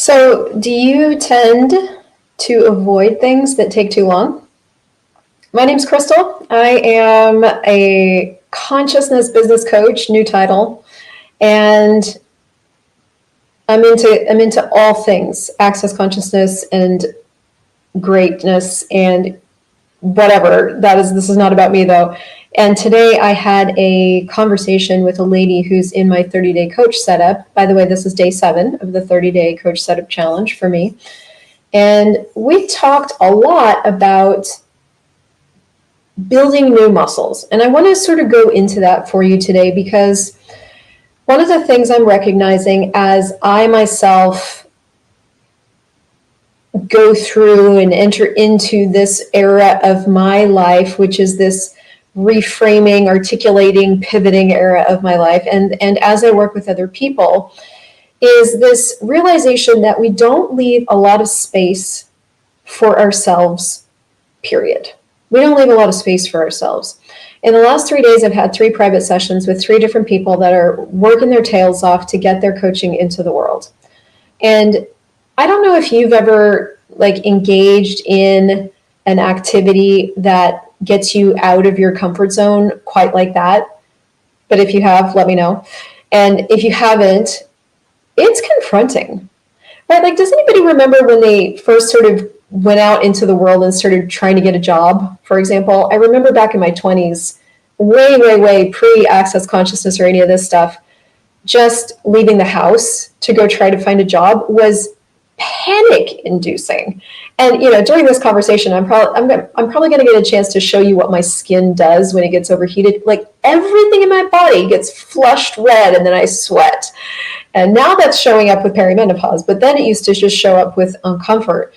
So, do you tend to avoid things that take too long? My name's Crystal. I am a consciousness business coach, new title, and I'm into all things access consciousness and greatness and whatever that is. This is not about me though. And today I had a conversation with a lady who's in my 30-day coach setup. By the way, this is day 7 of the 30-day coach setup challenge for me. And we talked a lot about building new muscles. And I want to sort of go into that for you today, because one of the things I'm recognizing as I myself go through and enter into this era of my life, which is this reframing, articulating, pivoting era of my life, and as I work with other people, is this realization that we don't leave a lot of space for ourselves, period. We don't leave a lot of space for ourselves. In the last 3 days, I've had 3 private sessions with 3 different people that are working their tails off to get their coaching into the world. And I don't know if you've ever engaged in an activity that gets you out of your comfort zone quite like that. But if you have, let me know. And if you haven't, it's confronting, right? Like, does anybody remember when they first sort of went out into the world and started trying to get a job, for example? I remember back in my 20s, way pre-access consciousness or any of this stuff, just leaving the house to go try to find a job was panic-inducing. And during this conversation, I'm probably going to get a chance to show you what my skin does when it gets overheated. Like, everything in my body gets flushed red, and then I sweat. And now that's showing up with perimenopause, but then it used to just show up with uncomfort.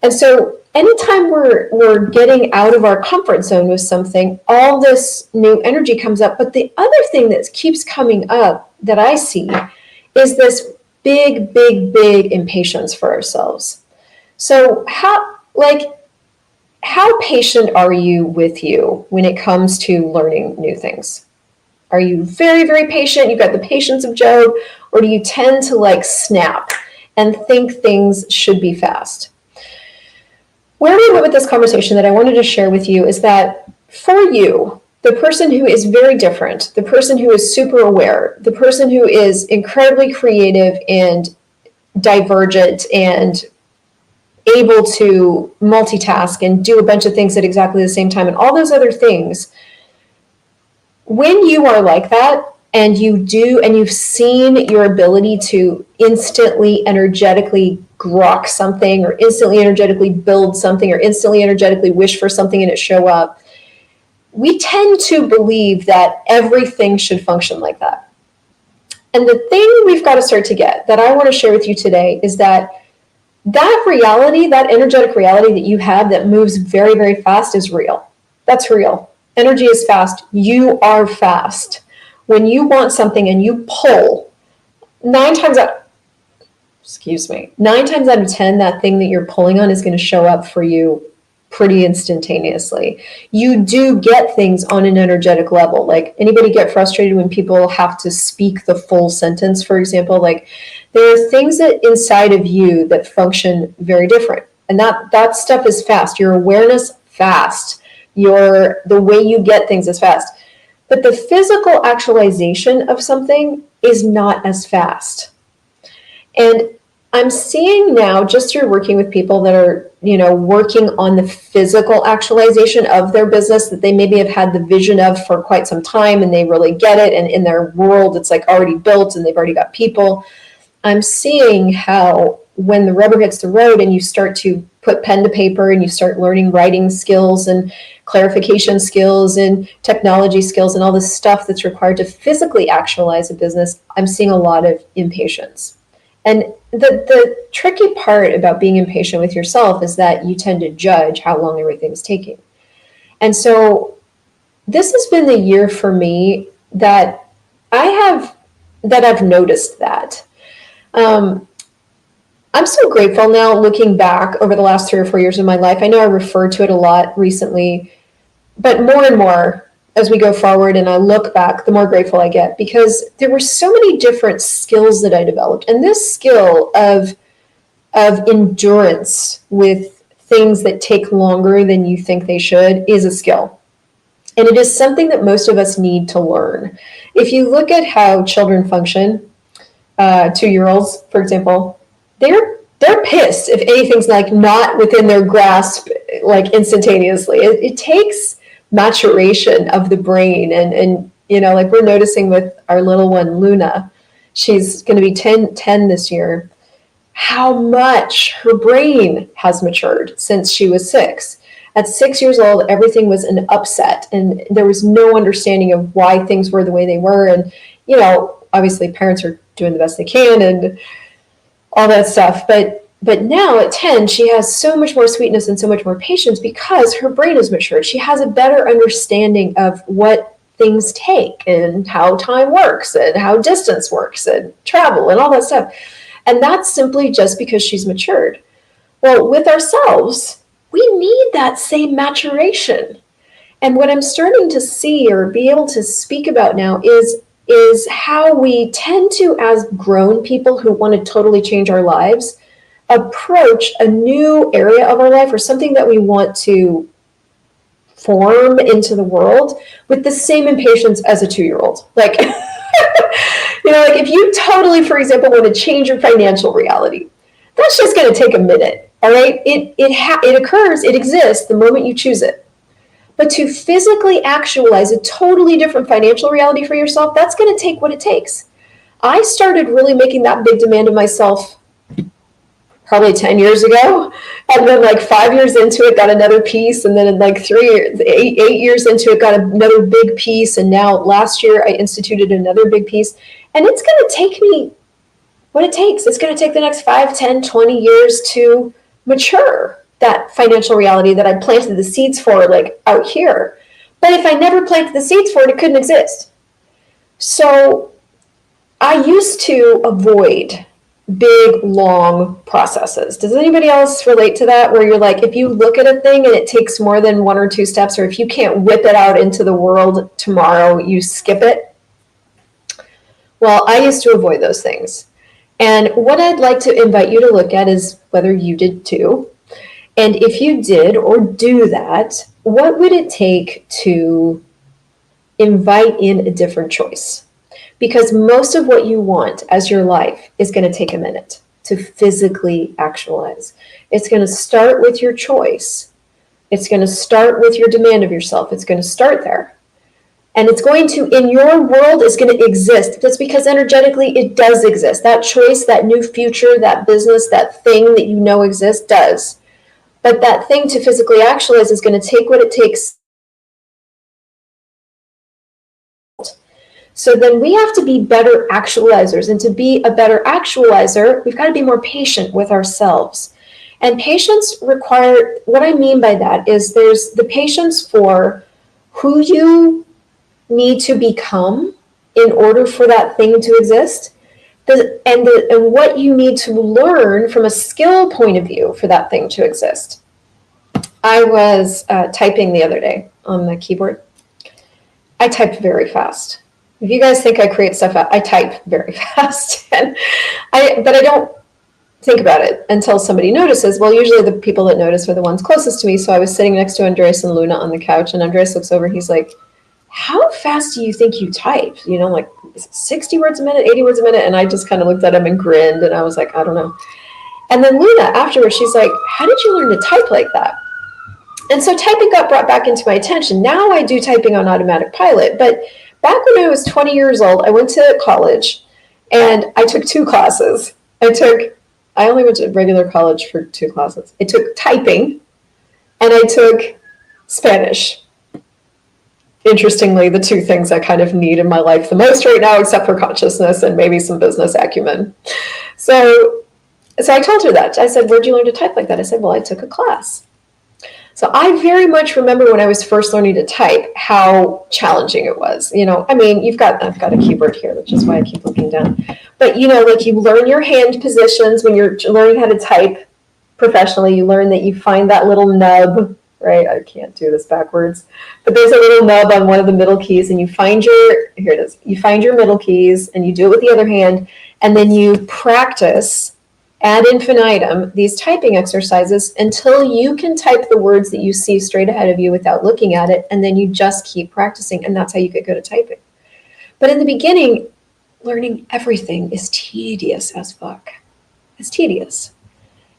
And so anytime we're getting out of our comfort zone with something, all this new energy comes up. But the other thing that keeps coming up that I see is this big impatience for ourselves. So how patient are you with you when it comes to learning new things? Are you very patient? You've got the patience of Job, or do you tend to snap and think things should be fast? Where we went with this conversation that I wanted to share with you is that for you, the person who is very different, the person who is super aware, the person who is incredibly creative and divergent and able to multitask and do a bunch of things at exactly the same time and all those other things, when you are like that, and you've seen your ability to instantly energetically grok something, or instantly energetically build something, or instantly energetically wish for something and it show up, we tend to believe that everything should function like that. And the thing we've got to start to get, that I want to share with you today, is that reality, that energetic reality that you have that moves very fast, is real. That's real. Energy is fast. You are fast. When you want something and you pull, 9 times out of 10, that thing that you're pulling on is going to show up for you pretty instantaneously. You do get things on an energetic level. Like, anybody get frustrated when people have to speak the full sentence, for example? Like, there are things that inside of you that function very different. And that stuff is fast. Your awareness, fast. The way you get things is fast. But the physical actualization of something is not as fast. And I'm seeing now, just through working with people that are, working on the physical actualization of their business that they maybe have had the vision of for quite some time, and they really get it. And in their world, it's already built and they've already got people. I'm seeing how when the rubber hits the road and you start to put pen to paper and you start learning writing skills and clarification skills and technology skills and all this stuff that's required to physically actualize a business, I'm seeing a lot of impatience. And the tricky part about being impatient with yourself is that you tend to judge how long everything's taking. And so this has been the year for me that I've noticed that. I'm so grateful now, looking back over the last 3 or 4 years of my life. I know I referred to it a lot recently, but more and more as we go forward and I look back, the more grateful I get, because there were so many different skills that I developed. And this skill of of endurance with things that take longer than you think they should is a skill. And it is something that most of us need to learn. If you look at how children function, 2-year-olds, for example, they're pissed if anything's like not within their grasp, like instantaneously. It takes maturation of the brain, and like we're noticing with our little one Luna, she's going to be 10 this year, how much her brain has matured since she was 6. At 6 years old, everything was an upset, and there was no understanding of why things were the way they were. And obviously parents are doing the best they can and all that stuff. But now at 10, she has so much more sweetness and so much more patience because her brain is matured. She has a better understanding of what things take and how time works and how distance works and travel and all that stuff. And that's simply just because she's matured. Well, with ourselves, we need that same maturation. And what I'm starting to see or be able to speak about now is how we tend to, as grown people who want to totally change our lives, approach a new area of our life or something that we want to form into the world with the same impatience as a 2-year-old. Like, like if you totally, for example, want to change your financial reality, that's just going to take a minute. All right. It occurs, it exists the moment you choose it. But to physically actualize a totally different financial reality for yourself, that's going to take what it takes. I started really making that big demand of myself probably 10 years ago. And then like 5 years into it, got another piece. And then in like 8 years into it, got another big piece. And now last year I instituted another big piece. And it's going to take me what it takes. It's going to take the next 5, 10, 20 years to mature that financial reality that I planted the seeds for, like out here. But if I never planted the seeds for it, it couldn't exist. So I used to avoid big, long processes. Does anybody else relate to that? Where you're like, if you look at a thing and it takes more than 1 or 2 steps, or if you can't whip it out into the world tomorrow, you skip it. Well, I used to avoid those things. And what I'd like to invite you to look at is whether you did too. And if you did or do that, what would it take to invite in a different choice? Because most of what you want as your life is going to take a minute to physically actualize. It's going to start with your choice. It's going to start with your demand of yourself. It's going to start there. And it's going to, in your world, is going to exist. That's because energetically it does exist. That choice, that new future, that business, that thing that you know exists does. But that thing to physically actualize is going to take what it takes. So then we have to be better actualizers. And to be a better actualizer, we've got to be more patient with ourselves. And patience require, what I mean by that is there's the patience for who you need to become in order for that thing to exist, and what you need to learn from a skill point of view for that thing to exist. I was typing the other day on the keyboard. I type very fast. If you guys think I create stuff, I type very fast, but I don't think about it until somebody notices. Well, usually the people that notice are the ones closest to me. So I was sitting next to Andres and Luna on the couch, and Andres looks over. He's like, "How fast do you think you type? Like 60 words a minute, 80 words a minute?" And I just kind of looked at him and grinned, and I was like, "I don't know." And then Luna afterwards, she's like, "How did you learn to type like that?" And so typing got brought back into my attention. Now I do typing on automatic pilot. But back when I was 20 years old, I went to college and I took 2 classes. I only went to regular college for 2 classes. I took typing and I took Spanish. Interestingly, the 2 things I kind of need in my life the most right now, except for consciousness and maybe some business acumen. So I told her that. I said, "Where'd you learn to type like that?" I said, "Well, I took a class." So I very much remember when I was first learning to type how challenging it was. I've got a keyboard here, which is why I keep looking down. But, like you learn your hand positions when you're learning how to type professionally. You learn that you find that little nub, right? I can't do this backwards. But there's a little nub on one of the middle keys, and you find here it is. You find your middle keys, and you do it with the other hand, and then you practice ad infinitum these typing exercises until you can type the words that you see straight ahead of you without looking at it, and then you just keep practicing, and that's how you get good at typing. But in the beginning, learning everything is tedious as fuck. It's tedious.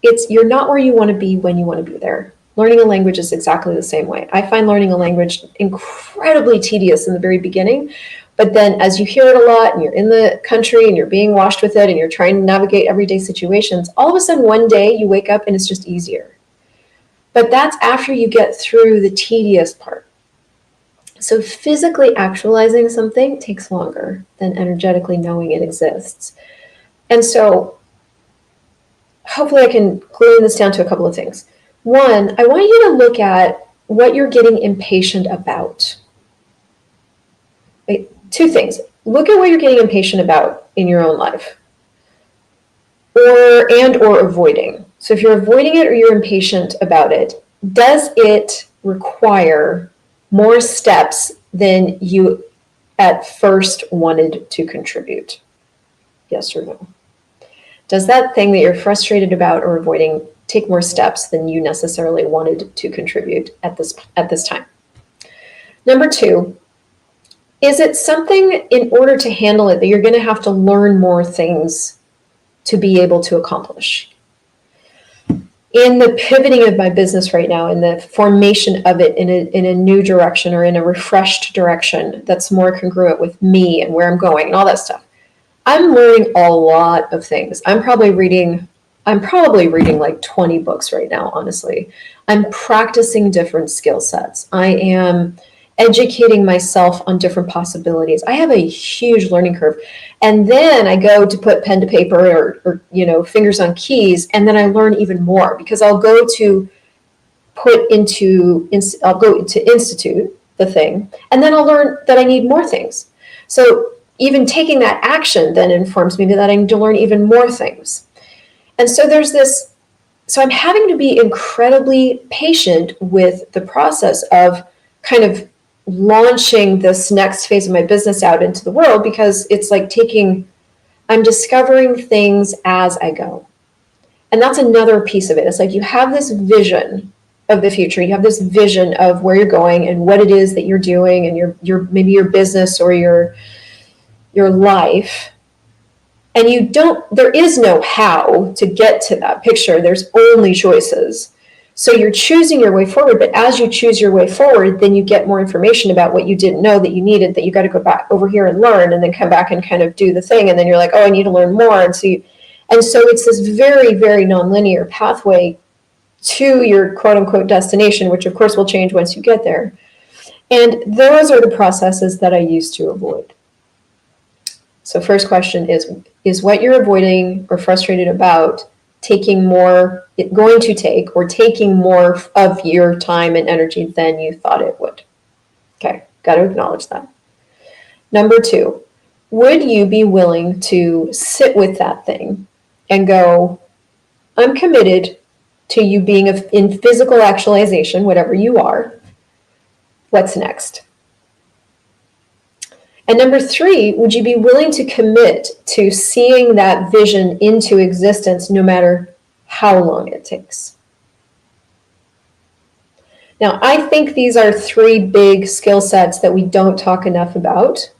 You're not where you want to be when you want to be there. Learning a language is exactly the same way. I find learning a language incredibly tedious in the very beginning, but then as you hear it a lot and you're in the country and you're being washed with it and you're trying to navigate everyday situations, all of a sudden one day you wake up and it's just easier. But that's after you get through the tedious part. So physically actualizing something takes longer than energetically knowing it exists. And so hopefully I can glue this down to a couple of things. One, I want you to look at what you're getting impatient about. Right? Two things. Look at what you're getting impatient about in your own life, or avoiding. So if you're avoiding it or you're impatient about it, does it require more steps than you at first wanted to contribute? Yes or no? Does that thing that you're frustrated about or avoiding take more steps than you necessarily wanted to contribute at this time? Number two, is it something in order to handle it that you're going to have to learn more things to be able to accomplish? In the pivoting of my business right now, in the formation of it in a new direction or in a refreshed direction that's more congruent with me and where I'm going and all that stuff, I'm learning a lot of things. I'm probably reading like 20 books right now, honestly. I'm practicing different skill sets. I am educating myself on different possibilities. I have a huge learning curve. And then I go to put pen to paper or fingers on keys, and then I learn even more because I'll go to institute the thing, and then I'll learn that I need more things. So even taking that action then informs me that I need to learn even more things. And so so I'm having to be incredibly patient with the process of kind of launching this next phase of my business out into the world, because it's like I'm discovering things as I go. And that's another piece of it. It's like you have this vision of the future. You have this vision of where you're going and what it is that you're doing and maybe your business or your life. And there is no how to get to that picture. There's only choices. So you're choosing your way forward, but as you choose your way forward, then you get more information about what you didn't know that you needed, that you got to go back over here and learn, and then come back and kind of do the thing. And then you're like, oh, I need to learn more. And so it's this very, very nonlinear pathway to your quote unquote destination, which of course will change once you get there. And those are the processes that I used to avoid. So first question is what you're avoiding or frustrated about taking more of your time and energy than you thought it would? Okay, got to acknowledge that. Number two, would you be willing to sit with that thing and go, I'm committed to you being in physical actualization, whatever you are. What's next? And number three, would you be willing to commit to seeing that vision into existence no matter how long it takes? Now, I think these are three big skill sets that we don't talk enough about.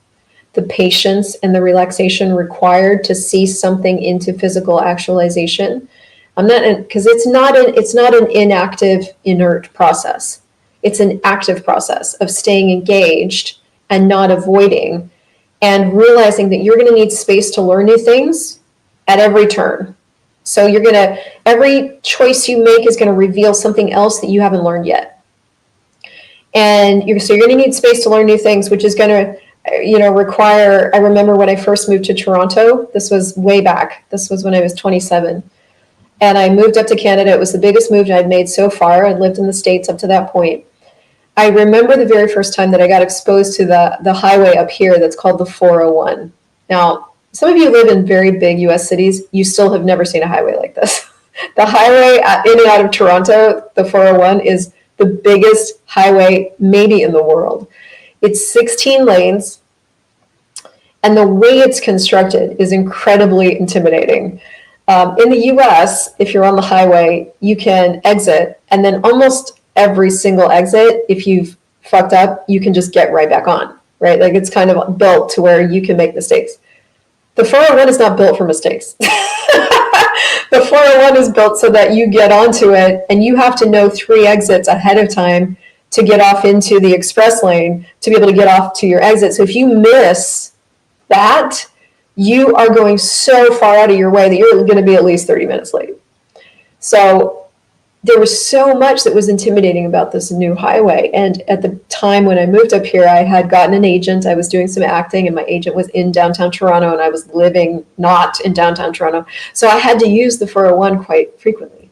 The patience and the relaxation required to see something into physical actualization. Because it's not an inactive, inert process. It's an active process of staying engaged and not avoiding, and realizing that you're going to need space to learn new things at every turn. So every choice you make is going to reveal something else that you haven't learned yet. And you're going to need space to learn new things, which is going to require. I remember when I first moved to Toronto, this was way back. This was when I was 27. And I moved up to Canada. It was the biggest move I'd made so far. I'd lived in the States up to that point. I remember the very first time that I got exposed to the highway up here that's called the 401. Now, some of you live in very big US cities. You still have never seen a highway like this. The highway in and out of Toronto, the 401, is the biggest highway maybe in the world. It's 16 lanes, and the way it's constructed is incredibly intimidating. In the US, if you're on the highway, you can exit, and then almost every single exit, if you've fucked up, you can just get right back on, right? Like it's kind of built to where you can make mistakes. The 401 is not built for mistakes. The 401 is built so that you get onto it and you have to know 3 exits ahead of time to get off into the express lane to be able to get off to your exit. So if you miss that, you are going so far out of your way that you're going to be at least 30 minutes late. So there was so much that was intimidating about this new highway. And at the time when I moved up here, I had gotten an agent. I was doing some acting, and my agent was in downtown Toronto, and I was living not in downtown Toronto. So I had to use the 401 quite frequently.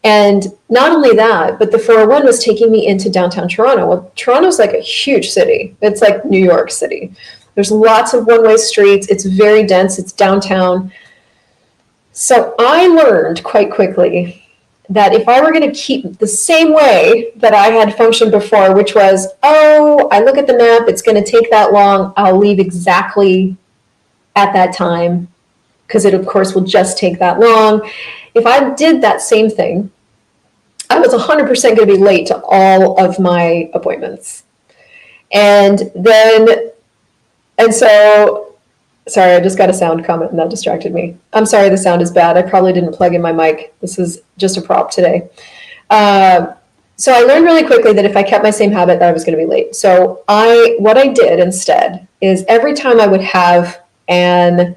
And not only that, but the 401 was taking me into downtown Toronto. Well, Toronto's like a huge city. It's like New York City. There's lots of one-way streets. It's very dense. It's downtown. So I learned quite quickly that if I were going to keep the same way that I had functioned before, which was, oh, I look at the map, it's going to take that long, I'll leave exactly at that time, because it, of course, will just take that long. If I did that same thing, I was 100% going to be late to all of my appointments. Sorry, I just got a sound comment and that distracted me. I'm sorry, the sound is bad. I probably didn't plug in my mic. This is just a prop today. So I learned really quickly that if I kept my same habit, that I was going to be late. So what I did instead is every time I would have an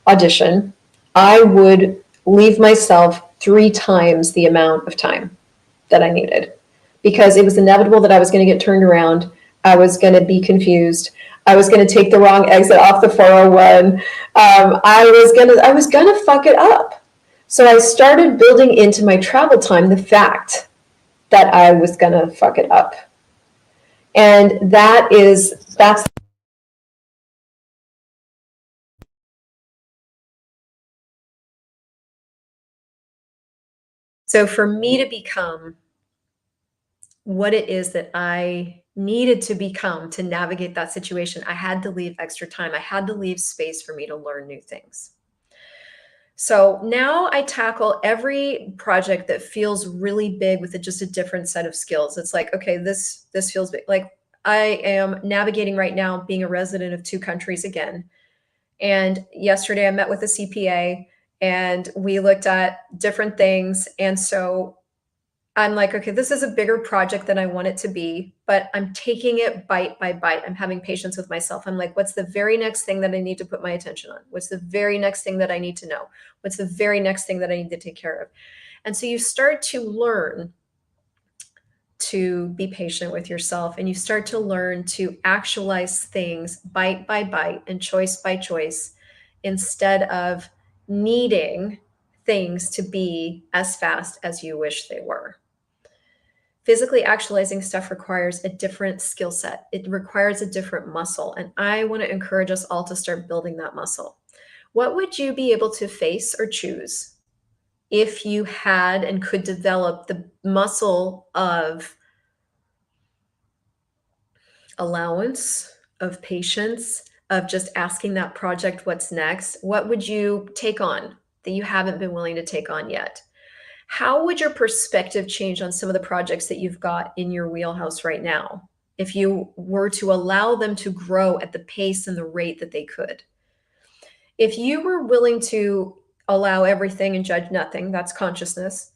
audition, I would leave myself 3 times the amount of time that I needed, because it was inevitable that I was going to get turned around. I was going to be confused. I was going to take the wrong exit off the 401. I was going to fuck it up. So I started building into my travel time the fact that I was going to fuck it up. And that's so for me to become what it is that I needed to become to navigate that situation, I had to leave extra time. I had to leave space for me to learn new things. So now I tackle every project that feels really big with just a different set of skills. It's like, okay, this feels big. Like I am navigating right now being a resident of 2 countries again. And yesterday I met with a CPA and we looked at different things. And so I'm like, okay, this is a bigger project than I want it to be, but I'm taking it bite by bite. I'm having patience with myself. I'm like, what's the very next thing that I need to put my attention on? What's the very next thing that I need to know? What's the very next thing that I need to take care of? And so you start to learn to be patient with yourself, and you start to learn to actualize things bite by bite and choice by choice, instead of needing things to be as fast as you wish they were. Physically actualizing stuff requires a different skill set. It requires a different muscle. And I want to encourage us all to start building that muscle. What would you be able to face or choose if you had and could develop the muscle of allowance, of patience, of just asking that project what's next? What would you take on that you haven't been willing to take on yet? How would your perspective change on some of the projects that you've got in your wheelhouse right now if you were to allow them to grow at the pace and the rate that they could? If you were willing to allow everything and judge nothing, that's consciousness,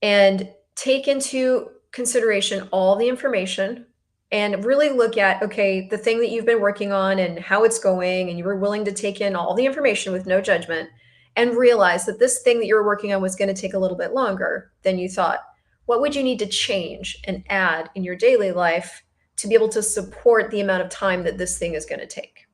and take into consideration all the information and really look at, okay, the thing that you've been working on and how it's going, and you were willing to take in all the information with no judgment and realize that this thing that you were working on was going to take a little bit longer than you thought, what would you need to change and add in your daily life to be able to support the amount of time that this thing is going to take?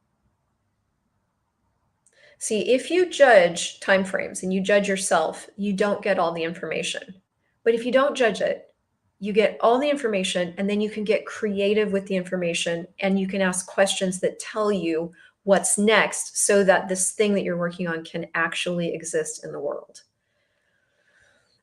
See, if you judge timeframes and you judge yourself, you don't get all the information. But if you don't judge it, you get all the information, and then you can get creative with the information, and you can ask questions that tell you what's next so that this thing that you're working on can actually exist in the world.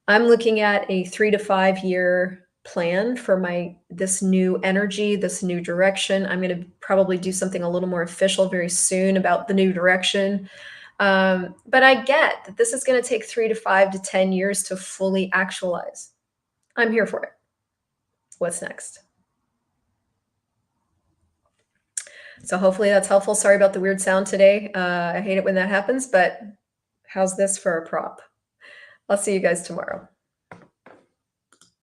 I'm looking at a 3 to 5 year plan for this new energy, this new direction. I'm going to probably do something a little more official very soon about the new direction. But I get that this is going to take 3 to 5 to 10 years to fully actualize. I'm here for it. What's next? So hopefully that's helpful. Sorry about the weird sound today. I hate it when that happens, but how's this for a prop? I'll see you guys tomorrow.